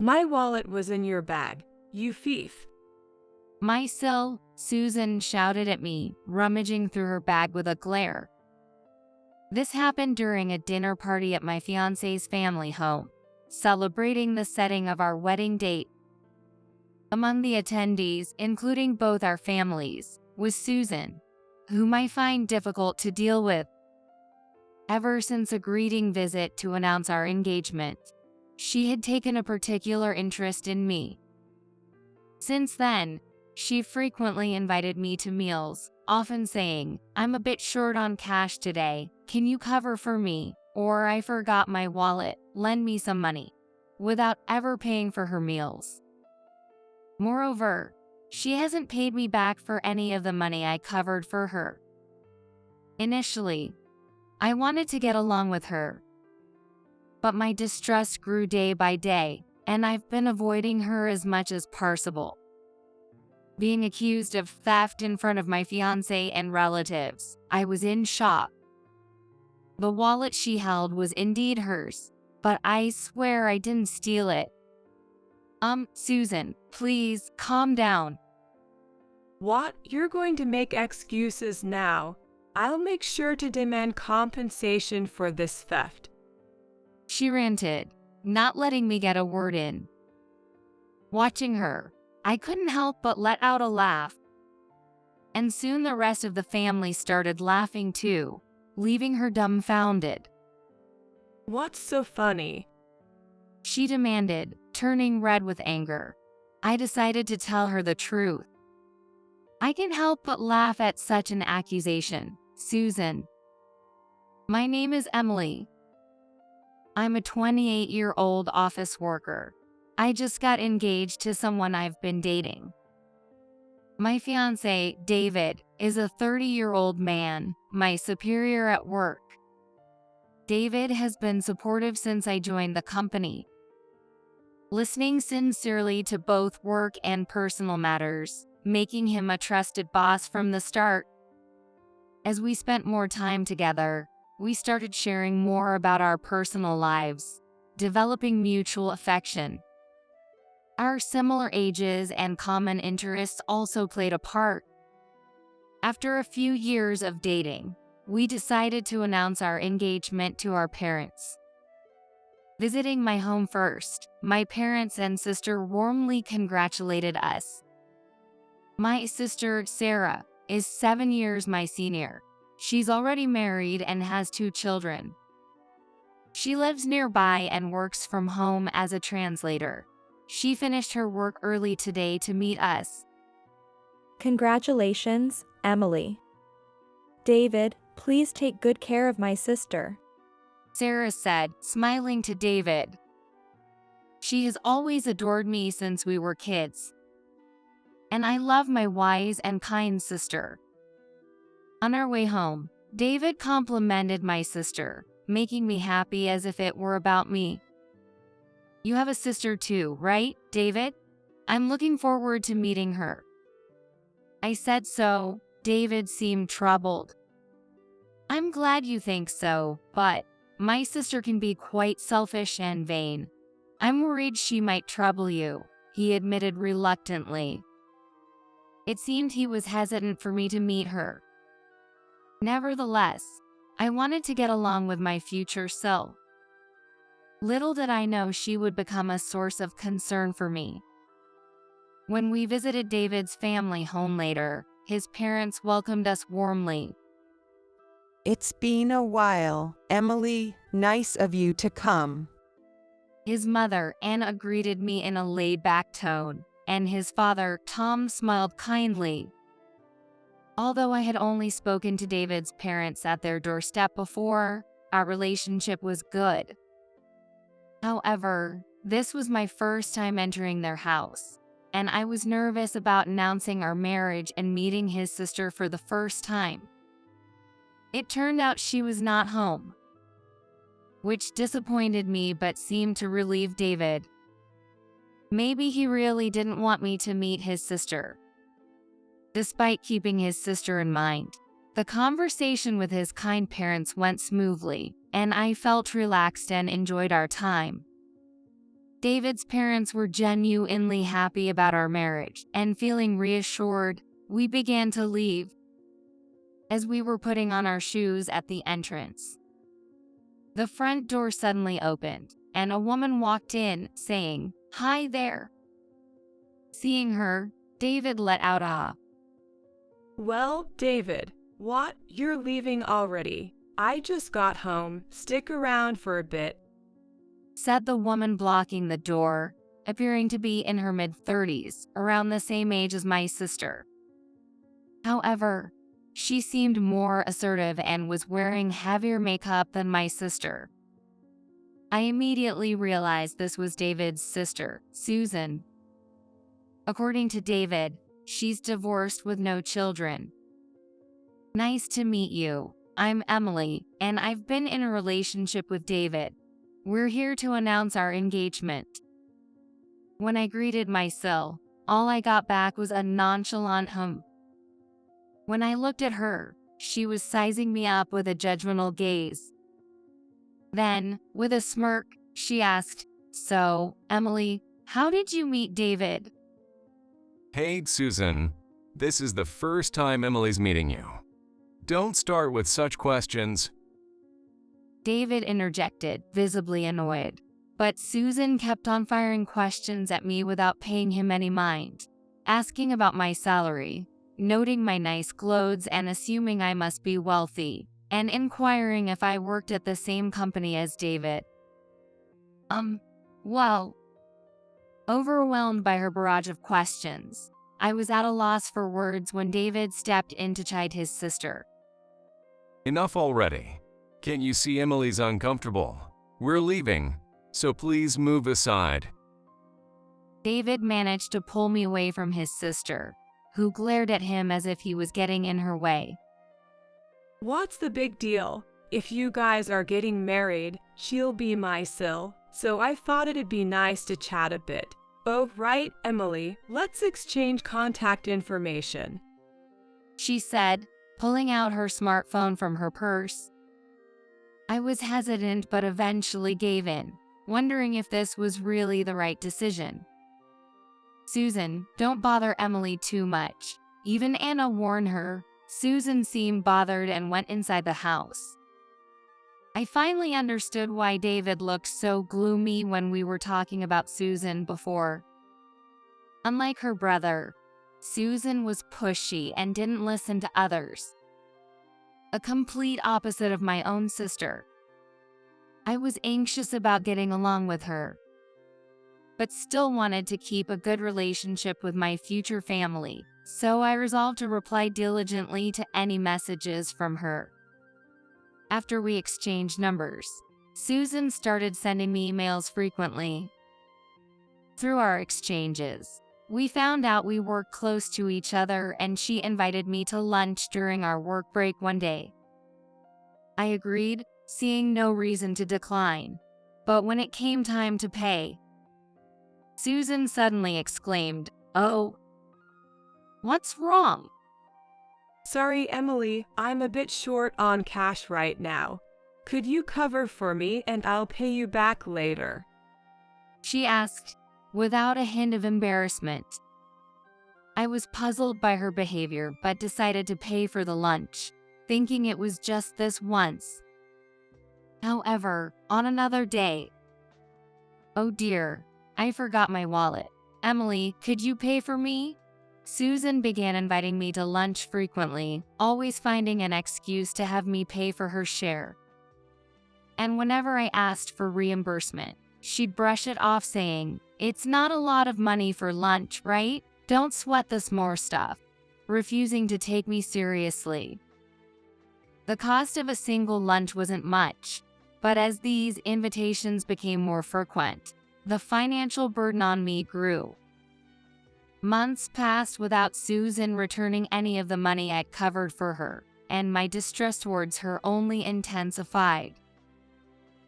My wallet was in your bag, you thief. My SIL, Susan shouted at me, rummaging through her bag with a glare. This happened during a dinner party at my fiancé's family home, celebrating the setting of our wedding date. Among the attendees, including both our families, was Susan, whom I find difficult to deal with. Ever since a greeting visit to announce our engagement, she had taken a particular interest in me. Since then, she frequently invited me to meals, often saying, "I'm a bit short on cash today, can you cover for me?" Or "I forgot my wallet, lend me some money," without ever paying for her meals. Moreover, she hasn't paid me back for any of the money I covered for her. Initially, I wanted to get along with her, but my distrust grew day by day, and I've been avoiding her as much as possible. Being accused of theft in front of my fiancé and relatives, I was in shock. The wallet she held was indeed hers, but I swear I didn't steal it. Susan, please, calm down. What? You're going to make excuses now? I'll make sure to demand compensation for this theft. She ranted, not letting me get a word in. Watching her, I couldn't help but let out a laugh. And soon the rest of the family started laughing too, leaving her dumbfounded. What's so funny? She demanded, turning red with anger. I decided to tell her the truth. I can't help but laugh at such an accusation, Susan. My name is Emily. I'm a 28-year-old office worker. I just got engaged to someone I've been dating. My fiancé, David, is a 30-year-old man, my superior at work. David has been supportive since I joined the company, listening sincerely to both work and personal matters, making him a trusted boss from the start. As we spent more time together, we started sharing more about our personal lives, developing mutual affection. Our similar ages and common interests also played a part. After a few years of dating, we decided to announce our engagement to our parents. Visiting my home first, my parents and sister warmly congratulated us. My sister, Sarah, is 7 years my senior. She's already married and has 2 children. She lives nearby and works from home as a translator. She finished her work early today to meet us. Congratulations, Emily. David, please take good care of my sister. Sarah said, smiling to David. She has always adored me since we were kids. And I love my wise and kind sister. On our way home, David complimented my sister, making me happy as if it were about me. You have a sister too, right, David? I'm looking forward to meeting her. I said so. David seemed troubled. I'm glad you think so, but my sister can be quite selfish and vain. I'm worried she might trouble you, he admitted reluctantly. It seemed he was hesitant for me to meet her. Nevertheless, I wanted to get along with my future SIL. Little did I know she would become a source of concern for me. When we visited David's family home later, his parents welcomed us warmly. It's been a while, Emily. Nice of you to come. His mother, Anna, greeted me in a laid-back tone, and his father, Tom, smiled kindly. Although I had only spoken to David's parents at their doorstep before, our relationship was good. However, this was my first time entering their house, and I was nervous about announcing our marriage and meeting his sister for the first time. It turned out she was not home, which disappointed me but seemed to relieve David. Maybe he really didn't want me to meet his sister. Despite keeping his sister in mind, the conversation with his kind parents went smoothly, and I felt relaxed and enjoyed our time. David's parents were genuinely happy about our marriage, and feeling reassured, we began to leave. As we were putting on our shoes at the entrance, the front door suddenly opened, and a woman walked in, saying, "Hi there." Seeing her, David let out a Well, David, what? You're leaving already? I just got home. Stick around for a bit. said the woman blocking the door, appearing to be in her mid-30s, around the same age as my sister. However, she seemed more assertive and was wearing heavier makeup than my sister. I immediately realized this was David's sister, Susan. According to David, she's divorced with no children. "Nice to meet you. I'm Emily, and I've been in a relationship with David. We're here to announce our engagement." When I greeted my SIL, all I got back was a nonchalant hum. When I looked at her, she was sizing me up with a judgmental gaze. Then, with a smirk, she asked, "So, Emily, how did you meet David?" Hey, Susan. This is the first time Emily's meeting you. Don't start with such questions. David interjected, visibly annoyed. But Susan kept on firing questions at me without paying him any mind, asking about my salary, noting my nice clothes and assuming I must be wealthy, and inquiring if I worked at the same company as David. Well, overwhelmed by her barrage of questions, I was at a loss for words when David stepped in to chide his sister. Enough already. Can't you see Emily's uncomfortable? We're leaving, so please move aside. David managed to pull me away from his sister, who glared at him as if he was getting in her way. What's the big deal? If you guys are getting married, she'll be my SIL, so I thought it'd be nice to chat a bit. Oh, right, Emily, let's exchange contact information, she said, pulling out her smartphone from her purse. I was hesitant but eventually gave in, wondering if this was really the right decision. "Susan, don't bother Emily too much." Even Anna warned her. Susan seemed bothered and went inside the house. I finally understood why David looked so gloomy when we were talking about Susan before. Unlike her brother, Susan was pushy and didn't listen to others. A complete opposite of my own sister. I was anxious about getting along with her, but still wanted to keep a good relationship with my future family, so I resolved to reply diligently to any messages from her. After we exchanged numbers, Susan started sending me emails frequently. Through our exchanges, we found out we worked close to each other, and she invited me to lunch during our work break one day. I agreed, seeing no reason to decline. But when it came time to pay, Susan suddenly exclaimed, "Oh, what's wrong?" Sorry, Emily, I'm a bit short on cash right now. Could you cover for me and I'll pay you back later? She asked, without a hint of embarrassment. I was puzzled by her behavior but decided to pay for the lunch, thinking it was just this once. However, on another day, oh dear, I forgot my wallet. "Emily, could you pay for me?" Susan began inviting me to lunch frequently, always finding an excuse to have me pay for her share. And whenever I asked for reimbursement, she'd brush it off saying, "It's not a lot of money for lunch, right? Don't sweat the small stuff," refusing to take me seriously. The cost of a single lunch wasn't much, but as these invitations became more frequent, the financial burden on me grew. Months passed without Susan returning any of the money I'd covered for her, and my distrust towards her only intensified.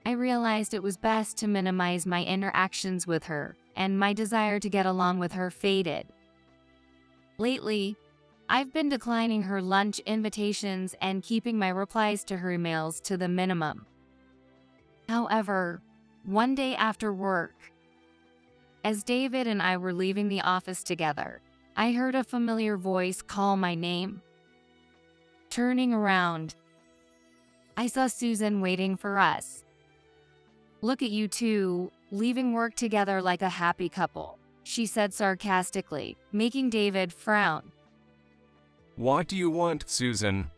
I realized it was best to minimize my interactions with her, and my desire to get along with her faded. Lately, I've been declining her lunch invitations and keeping my replies to her emails to the minimum. However, one day after work, As David and I were leaving the office together, I heard a familiar voice call my name. Turning around, I saw Susan waiting for us. "Look at you two, leaving work together like a happy couple," she said sarcastically, making David frown. What do you want, Susan?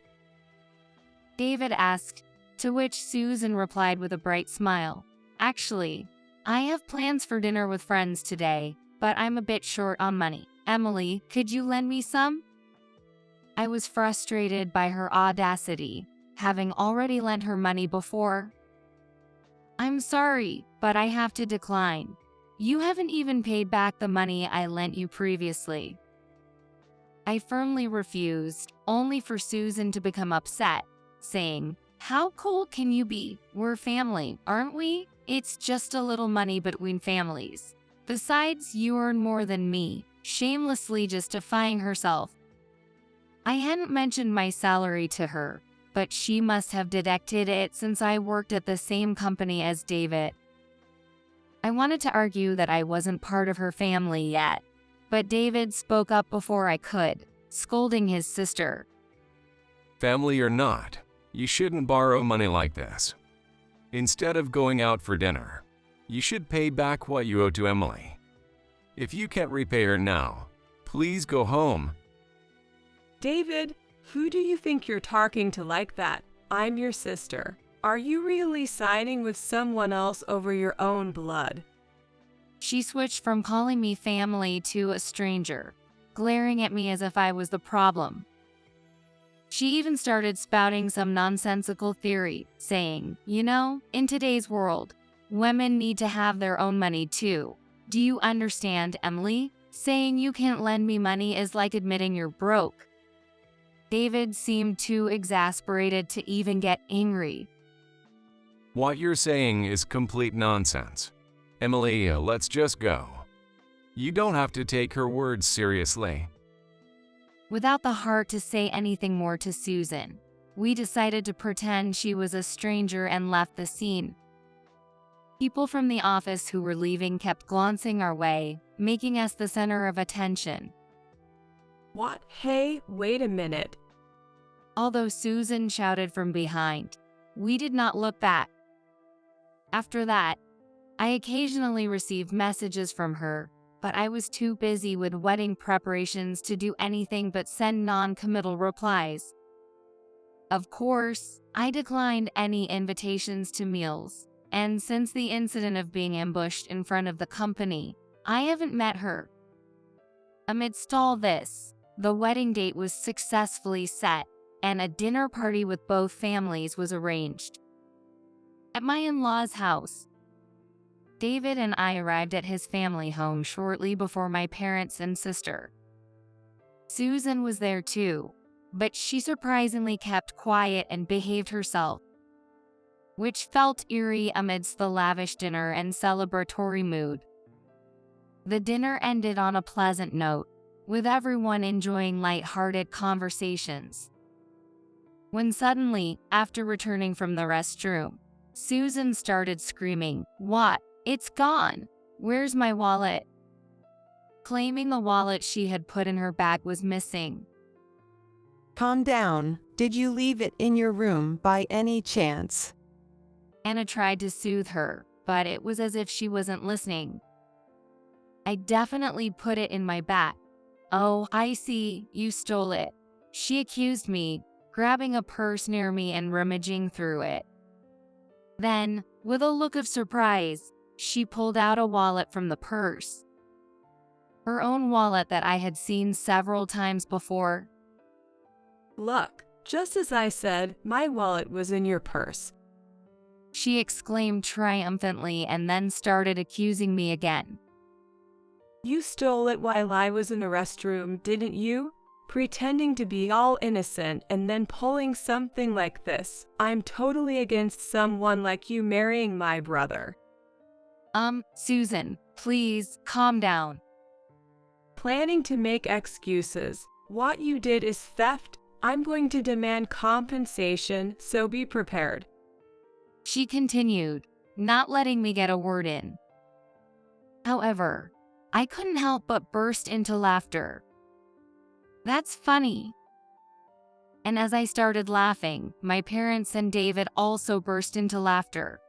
David asked, to which Susan replied with a bright smile. "Actually, I have plans for dinner with friends today, but I'm a bit short on money. Emily, could you lend me some?" I was frustrated by her audacity, having already lent her money before. "I'm sorry, but I have to decline. You haven't even paid back the money I lent you previously." I firmly refused, only for Susan to become upset, saying, "How cold can you be? We're family, aren't we? It's just a little money between families. Besides, you earn more than me," shamelessly justifying herself. I hadn't mentioned my salary to her, but she must have deducted it since I worked at the same company as David. I wanted to argue that I wasn't part of her family yet, but David spoke up before I could, scolding his sister. Family or not, you shouldn't borrow money like this. Instead of going out for dinner, you should pay back what you owe to Emily. If you can't repay her now, please go home. David, who do you think you're talking to like that? I'm your sister. Are you really siding with someone else over your own blood? She switched from calling me family to a stranger, glaring at me as if I was the problem. She even started spouting some nonsensical theory, saying, "You know, in today's world, women need to have their own money too. Do you understand, Emily? Saying you can't lend me money is like admitting you're broke." David seemed too exasperated to even get angry. What you're saying is complete nonsense. Emily, let's just go. You don't have to take her words seriously. Without the heart to say anything more to Susan, we decided to pretend she was a stranger and left the scene. People from the office who were leaving kept glancing our way, making us the center of attention. What? Hey, wait a minute. Although Susan shouted from behind, we did not look back. After that, I occasionally received messages from her, but I was too busy with wedding preparations to do anything but send non-committal replies. Of course, I declined any invitations to meals, and since the incident of being ambushed in front of the company, I haven't met her. Amidst all this, the wedding date was successfully set, and a dinner party with both families was arranged. At my in-laws' house, David and I arrived at his family home shortly before my parents and sister. Susan was there too, but she surprisingly kept quiet and behaved herself, which felt eerie amidst the lavish dinner and celebratory mood. The dinner ended on a pleasant note, with everyone enjoying light-hearted conversations. When suddenly, after returning from the restroom, Susan started screaming, "What? It's gone! Where's my wallet?" Claiming the wallet she had put in her bag was missing. Calm down. Did you leave it in your room by any chance? Anna tried to soothe her, but it was as if she wasn't listening. "I definitely put it in my bag." "Oh, I see, you stole it," she accused me, grabbing a purse near me and rummaging through it. Then, with a look of surprise, she pulled out a wallet from the purse. Her own wallet that I had seen several times before. Look, just as I said, my wallet was in your purse. She exclaimed triumphantly and then started accusing me again. You stole it while I was in the restroom, didn't you? Pretending to be all innocent and then pulling something like this. I'm totally against someone like you marrying my brother. Susan, please, calm down. Planning to make excuses. What you did is theft. I'm going to demand compensation, so be prepared. She continued, not letting me get a word in. However, I couldn't help but burst into laughter. That's funny. And as I started laughing, my parents and David also burst into laughter,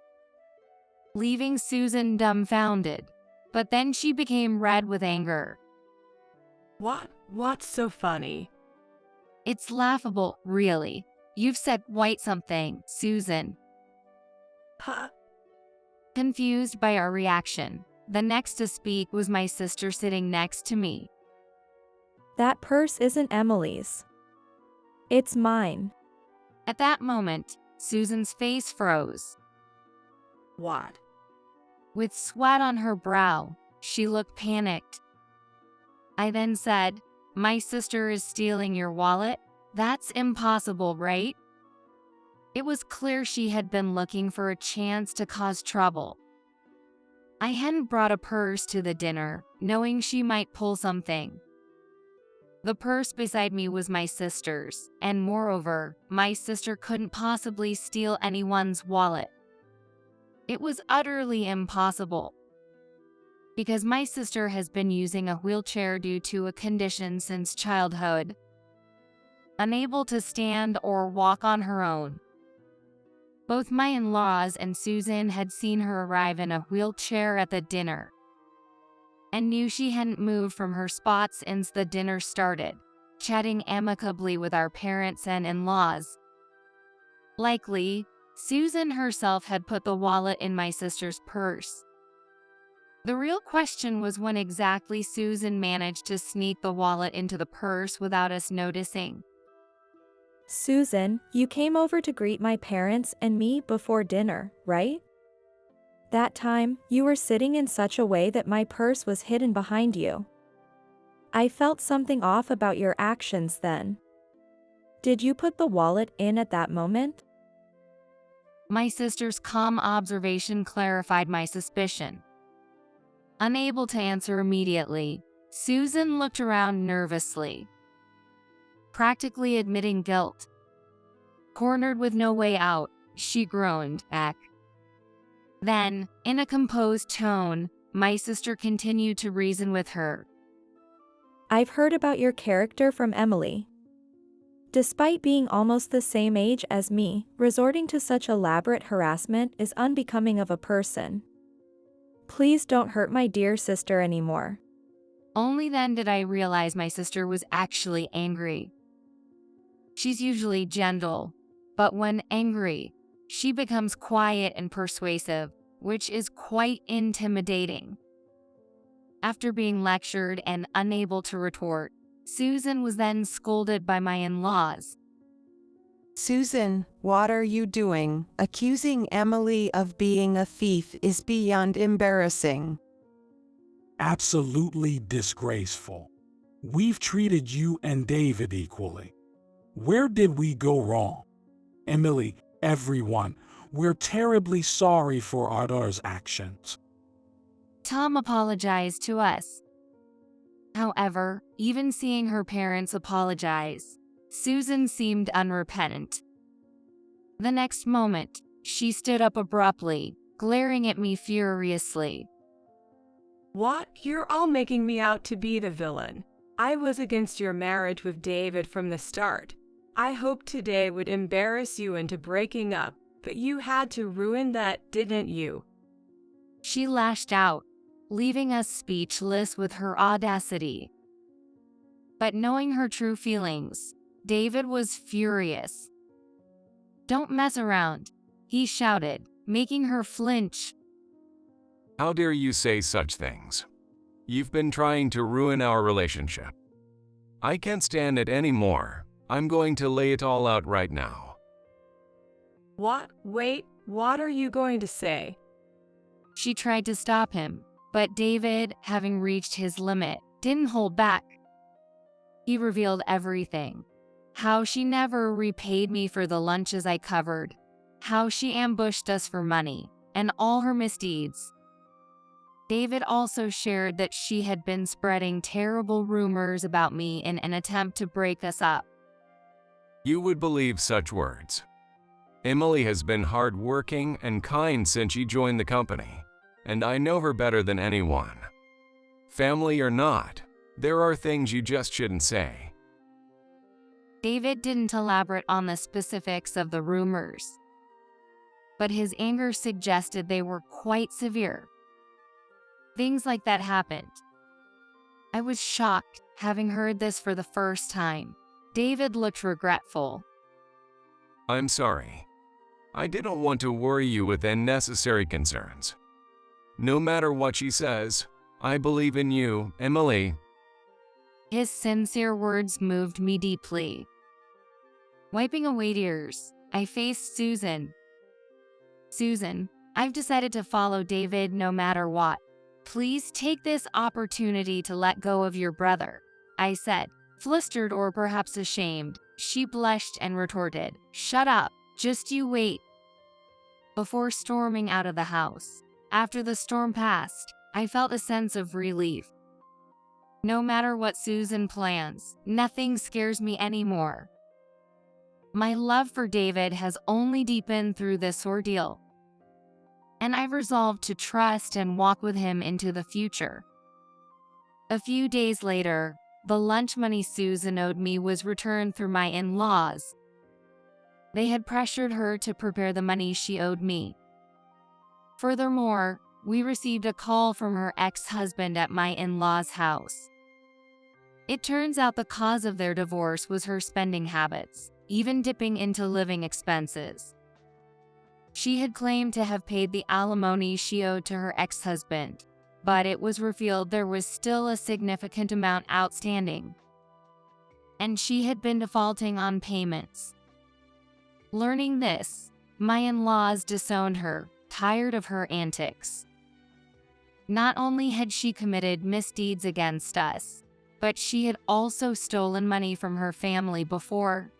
leaving Susan dumbfounded. But then she became red with anger. What's so funny? It's laughable, really. You've said quite something, Susan. Huh? Confused by our reaction, the next to speak was my sister sitting next to me. That purse isn't Emily's. It's mine. At that moment, Susan's face froze. What? With sweat on her brow, she looked panicked. I then said, "My sister is stealing your wallet? That's impossible, right?" It was clear she had been looking for a chance to cause trouble. I hadn't brought a purse to the dinner, knowing she might pull something. The purse beside me was my sister's, and moreover, my sister couldn't possibly steal anyone's wallet. It was utterly impossible, because my sister has been using a wheelchair due to a condition since childhood, unable to stand or walk on her own. Both my in-laws and Susan had seen her arrive in a wheelchair at the dinner, and knew she hadn't moved from her spot since the dinner started, chatting amicably with our parents and in-laws. Likely, Susan herself had put the wallet in my sister's purse. The real question was when exactly Susan managed to sneak the wallet into the purse without us noticing. Susan, you came over to greet my parents and me before dinner, right? That time, you were sitting in such a way that my purse was hidden behind you. I felt something off about your actions then. Did you put the wallet in at that moment? My sister's calm observation clarified my suspicion. Unable to answer immediately, Susan looked around nervously, practically admitting guilt. Cornered with no way out, she groaned back. Then, in a composed tone, my sister continued to reason with her. I've heard about your character from Emily. Despite being almost the same age as me, resorting to such elaborate harassment is unbecoming of a person. Please don't hurt my dear sister anymore. Only then did I realize my sister was actually angry. She's usually gentle, but when angry, she becomes quiet and persuasive, which is quite intimidating. After being lectured and unable to retort, Susan was then scolded by my in-laws. Susan, what are you doing? Accusing Emily of being a thief is beyond embarrassing. Absolutely disgraceful. We've treated you and David equally. Where did we go wrong? Emily, everyone, we're terribly sorry for our daughter's actions. Tom apologized to us. However, even seeing her parents apologize, Susan seemed unrepentant. The next moment, she stood up abruptly, glaring at me furiously. What? You're all making me out to be the villain. I was against your marriage with David from the start. I hoped today would embarrass you into breaking up, but you had to ruin that, didn't you? She lashed out, leaving us speechless with her audacity. But knowing her true feelings, David was furious. "Don't mess around," he shouted, making her flinch. How dare you say such things? You've been trying to ruin our relationship. I can't stand it anymore. I'm going to lay it all out right now. What? Wait, what are you going to say? She tried to stop him, but David, having reached his limit, didn't hold back. He revealed everything. How she never repaid me for the lunches I covered, how she ambushed us for money, and all her misdeeds. David also shared that she had been spreading terrible rumors about me in an attempt to break us up. You would believe such words. Emily has been hardworking and kind since she joined the company. and I know her better than anyone. Family or not, there are things you just shouldn't say. David didn't elaborate on the specifics of the rumors, but his anger suggested they were quite severe. Things like that happened. I was shocked, having heard this for the first time. David looked regretful. I'm sorry. I didn't want to worry you with unnecessary concerns. No matter what she says, I believe in you, Emily. His sincere words moved me deeply. Wiping away tears, I faced Susan. Susan, I've decided to follow David no matter what. Please take this opportunity to let go of your brother, I said, flustered or perhaps ashamed. She blushed and retorted, "Shut up, just you wait," before storming out of the house. After the storm passed, I felt a sense of relief. No matter what Susan plans, nothing scares me anymore. My love for David has only deepened through this ordeal, and I've resolved to trust and walk with him into the future. A few days later, the lunch money Susan owed me was returned through my in-laws. They had pressured her to prepare the money she owed me. Furthermore, we received a call from her ex-husband at my in-laws' house. It turns out the cause of their divorce was her spending habits, even dipping into living expenses. She had claimed to have paid the alimony she owed to her ex-husband, but it was revealed there was still a significant amount outstanding, and she had been defaulting on payments. Learning this, my in-laws disowned her, tired of her antics. Not only had she committed misdeeds against us, but she had also stolen money from her family before.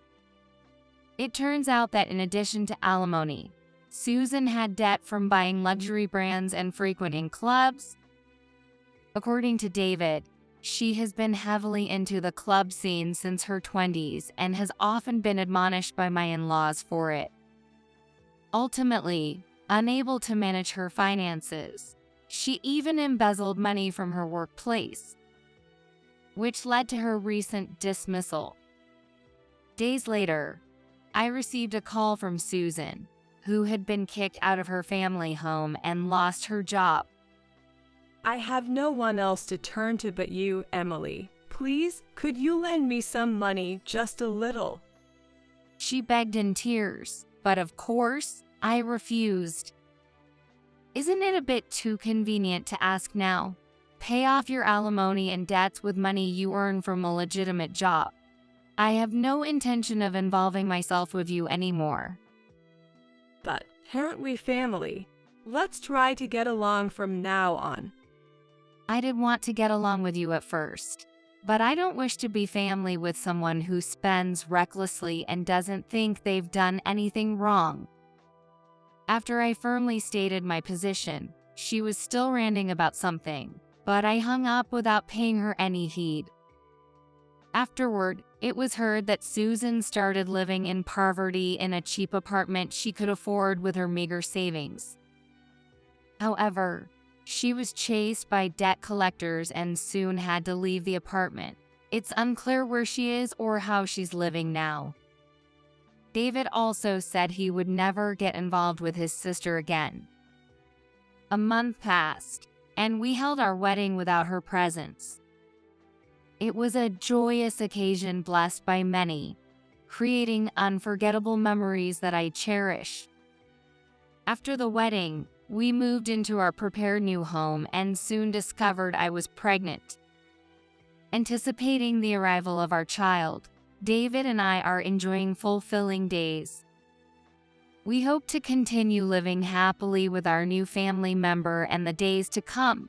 It turns out that in addition to alimony, Susan had debt from buying luxury brands and frequenting clubs. According to David, she has been heavily into the club scene since her 20s and has often been admonished by my in-laws for it. Ultimately, unable to manage her finances, she even embezzled money from her workplace, which led to her recent dismissal. Days later, I received a call from Susan, who had been kicked out of her family home and lost her job. I have no one else to turn to but you, Emily. Please, could you lend me some money, just a little? She begged in tears, but of course, I refused. Isn't it a bit too convenient to ask now? Pay off your alimony and debts with money you earn from a legitimate job. I have no intention of involving myself with you anymore. But, aren't we family? Let's try to get along from now on. I did want to get along with you at first, but I don't wish to be family with someone who spends recklessly and doesn't think they've done anything wrong. After I firmly stated my position, she was still ranting about something, but I hung up without paying her any heed. Afterward, it was heard that Susan started living in poverty in a cheap apartment she could afford with her meager savings. However, she was chased by debt collectors and soon had to leave the apartment. It's unclear where she is or how she's living now. David also said he would never get involved with his sister again. A month passed, and we held our wedding without her presence. It was a joyous occasion blessed by many, creating unforgettable memories that I cherish. After the wedding, we moved into our prepared new home and soon discovered I was pregnant. Anticipating the arrival of our child, David and I are enjoying fulfilling days. We hope to continue living happily with our new family member and the days to come.